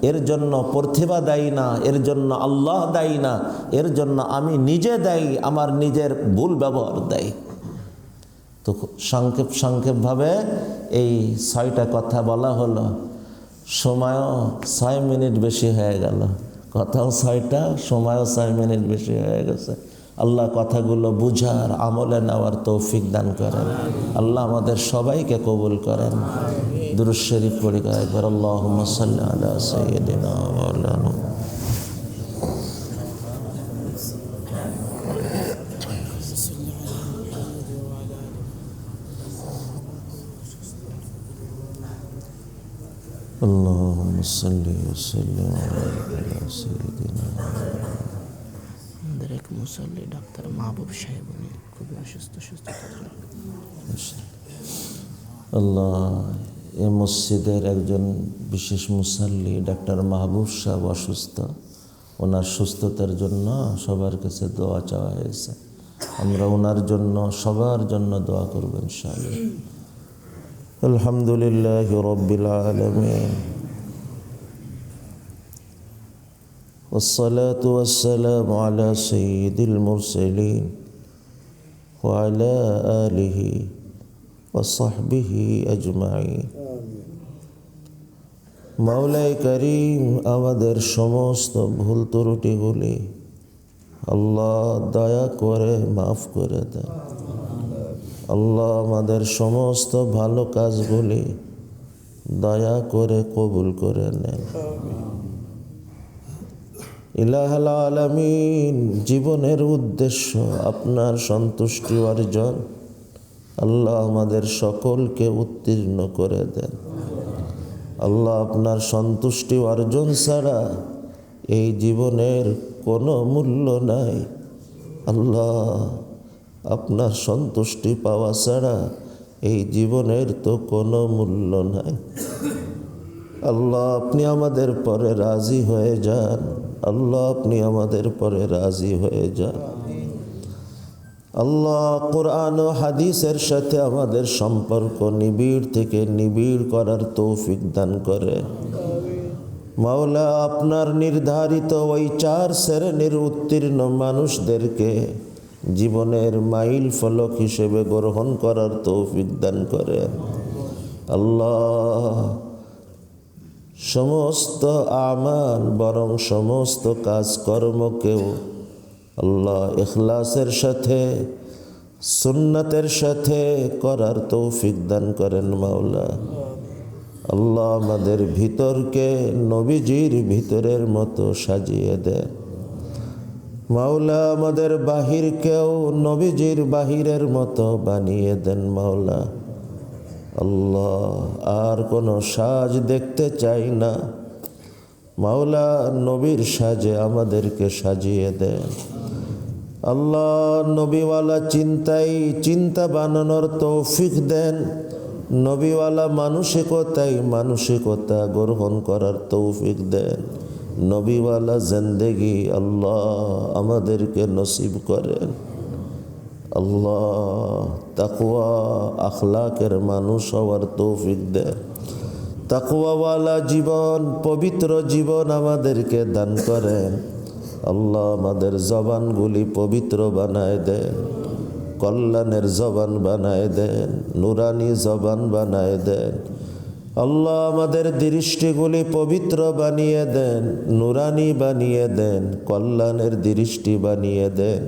এর জন্য প্রতিভা দায়ী না, এর জন্য আল্লাহ দায়ী না, এর জন্য আমি নিজে দায়ী, আমার নিজের ভুল ব্যবহার দায়ী। তো সংক্ষেপভাবে এই 6টা কথা বলা হলো। সময়ও 6 মিনিট বেশি হয়ে গেল, কথাও 6টা, সময়ও 6 মিনিট বেশি হয়ে গেছে। আল্লাহ কথাগুলো বুঝার, আমলে নেওয়ার তৌফিক দান করেন। আল্লাহ আমাদের সবাইকে কবুল করেন। দুরূদ শরীফ পড়ি একবার, আল্লাহুম্মা সাল্লি আলা সাইয়্যিদিনা মাওলানা। اللهم صل وسلم على سيدنا আমাদের এক মুসল্লি ডাক্তার মাহবুব সাহেব, উনি খুবই অসুস্থ। আল্লাহ, এই মসজিদের একজন বিশেষ মুসল্লি ডাক্তার মাহবুব সাহেব অসুস্থ। ওনার সুস্থতার জন্য সবার কাছে দোয়া চাওয়া হয়েছে। আমরা ওনার জন্য, সবার জন্য দোয়া করব ইনশাআল্লাহ। আলহামদুলিল্লাহি রাব্বিল আলামিন, والصلاة والسلام على سيد المرسلين وعلى آله وصحبه أجمعين। মাওলাই করিম, আমাদের সমস্ত ভুল ত্রুটিগুলি আল্লাহ দয়া করে মাফ করে দেন। আল্লাহ আমাদের সমস্ত ভালো কাজগুলি দয়া করে কবুল করে নেন। ইলাহুল আলামিন, জীবনের উদ্দেশ্য আপনার সন্তুষ্টি অর্জন। আল্লাহ আমাদের সকলকে উত্তীর্ণ করে দেন। আল্লাহ, আপনার সন্তুষ্টি অর্জন ছাড়া এই জীবনের কোনো মূল্য নাই। আল্লাহ, আপনার সন্তুষ্টি পাওয়া ছাড়া এই জীবনের তো কোনো মূল্য নাই। আল্লাহ, আপনি আমাদের পরে রাজি হয়ে যান। আল্লাহ, আপনি আমাদের পরে রাজি হয়ে যান। আল্লাহ, কোরআন ও হাদিসের সাথে আমাদের সম্পর্ক নিবিড় থেকে নিবিড় করার তৌফিক দান করে। মাওলা, আপনার নির্ধারিত ওই 4 শ্রেণীর উত্তীর্ণ মানুষদেরকে জীবনের মাইল ফলক হিসেবে গ্রহণ করার তৌফিক দান করে। আল্লাহ, সমস্ত আমাল, বরং সমস্ত কাজকর্মকেও আল্লাহ ইখলাসের সাথে, সুন্নতের সাথে করার তৌফিক দান করেন মাওলা। আল্লাহ, আমাদের ভিতরকে নবীজির ভিতরের মতো সাজিয়ে দেন মাওলা। আমাদের বাহিরকেও নবীজির বাহিরের মতো বানিয়ে দেন মাওলা। আল্লাহ, আর কোনো সাজ দেখতে চাই না মাওলা, নবীর সাজে আমাদেরকে সাজিয়ে দেন। আল্লাহ, নবীওয়ালা চিন্তা বানানোর তৌফিক দেন। নবীওয়ালা মানসিকতা গ্রহণ করার তৌফিক দেন। নবীওয়ালা জিন্দেগি আল্লাহ আমাদেরকে নসিব করেন। আল্লাহ, তাকওয়া আখলাকের মানুষ হওয়ার তৌফিক দেন। তাকওয়াওয়ালা জীবন, পবিত্র জীবন আমাদেরকে দান করেন। আল্লাহ, আমাদের জবানগুলি পবিত্র বানায় দেন, কল্যাণের জবান বানায় দেন, নুরানি জবান বানায় দেন। আল্লাহ, আমাদের দৃষ্টিগুলি পবিত্র বানিয়ে দেন, নুরানি বানিয়ে দেন, কল্যাণের দৃষ্টি বানিয়ে দেন।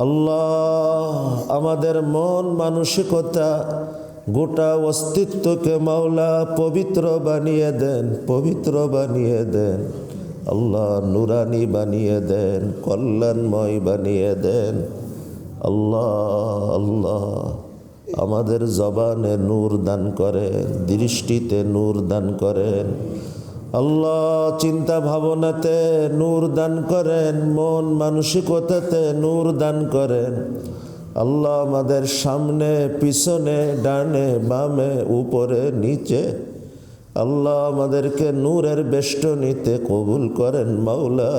আল্লাহ, আমাদের মন মানসিকতা, গোটা অস্তিত্বকে মাওলা পবিত্র বানিয়ে দেন, পবিত্র বানিয়ে দেন। আল্লাহ, নুরানি বানিয়ে দেন, কল্যাণময় বানিয়ে দেন। আল্লাহ, আল্লাহ, আমাদের জবানে নূর দান করেন, দৃষ্টিতে নূর দান করেন। আল্লাহ চিন্তা ভাবনাতে নূর দান করেন, মন মানসিকতাতে নূর দান করেন। আল্লাহ আমাদের সামনে পিছনে ডানে বামে উপরে নিচে আল্লাহ আমাদেরকে নূরের বেষ্টনীতে কবুল করেন মাওলা।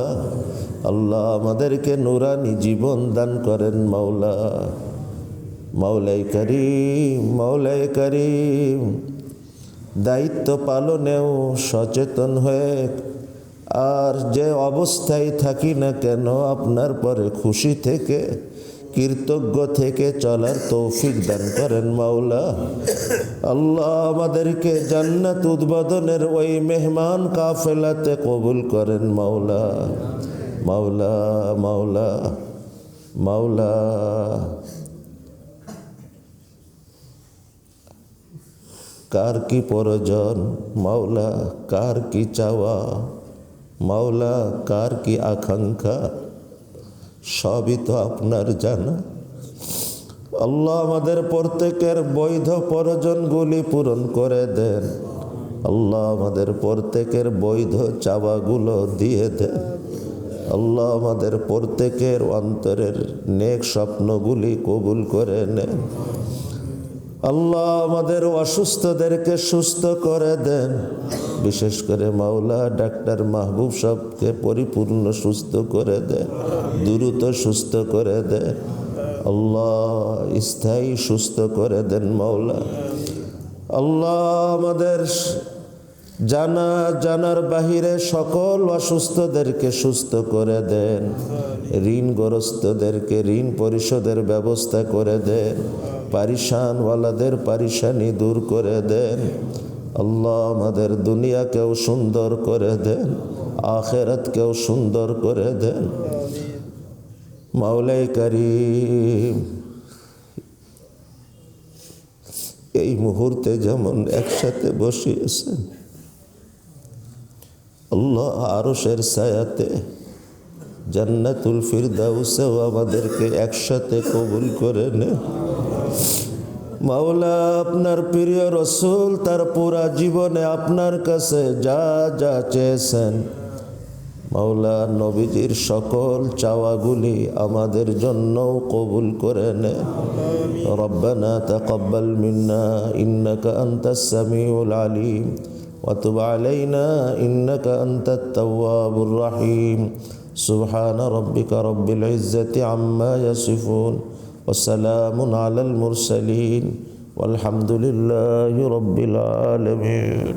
আল্লাহ আমাদেরকে নূরানি জীবন দান করেন মাওলা। মাওলাই করিম, মাওলাই করিম, দায়িত্ব পালনেও সচেতন হয়ে আর যে অবস্থায় থাকি না কেন আপনার পরে খুশি থেকে কৃতজ্ঞ থেকে চলার তৌফিক দান করেন মাওলা। আল্লাহ আমাদেরকে জান্নাত উদ্বোধনের ওই মেহমান কাফেলাতে কবুল করেন মাওলা। মাওলা মাওলা মাওলা, কার কি প্রয়োজন মাওলা, কার কি চাওয়া মাওলা, কার কি আকাঙ্ক্ষা, সবই তো আপনার জানা। আল্লাহ আমাদের প্রত্যেকের বৈধ প্রয়োজনগুলি পূরণ করে দেন। আল্লাহ আমাদের প্রত্যেকের বৈধ চাওয়াগুলো দিয়ে দেন। আল্লাহ আমাদের প্রত্যেকের অন্তরের নেক স্বপ্নগুলি কবুল করে নেন। আল্লাহ আমাদের অসুস্থদেরকে সুস্থ করে দেন। বিশেষ করে মাওলা ডাক্তার মাহবুব সাহেবকে পরিপূর্ণ সুস্থ করে দেন, দ্রুত সুস্থ করে দেন। আল্লাহ স্থায়ী সুস্থ করে দেন মাওলা। আল্লাহ আমাদের জানার বাহিরে সকল অসুস্থদেরকে সুস্থ করে দেন। ঋণগ্রস্তদেরকে ঋণ পরিশোধের ব্যবস্থা করে দেন। পারিশানওয়ালাদের পারিশানি দূর করে দেন। আল্লাহ আমাদের দুনিয়াকেও সুন্দর করে দেন, আখিরাতকেও সুন্দর করে দেন। মাওলাই করিম, এই মুহূর্তে যেমন একসাথে বসিয়েছেন আল্লাহ আরশের ছায়াতে জান্নাতুল ফিরদাউসেও আমাদেরকে একসাথে কবুল করে নেন মাওলা। আপনার প্রিয় রসূল তার পুরা জীবনে আপনার কাছে যা যা চেয়েছেন মাওলা, নবীজির সকল চাওয়াগুলি আমাদের জন্যও কবুল করে নেন। রব্বানা তাকাব্বাল মিন্না ইন্নাকা আনতাস সামিউল আলিম ওয়া তুব আলাইনা ইন্নাকা আনতাত তাওয়াবুর রহিম। সুবহানা রাব্বিকা রাব্বিল ইজ্জাতি আম্মা ইয়াসিফুন ওয়া সালামুন আলাল মুরসালিন ওয়ালহামদুলিল্লাহি রাব্বিল আলামিন।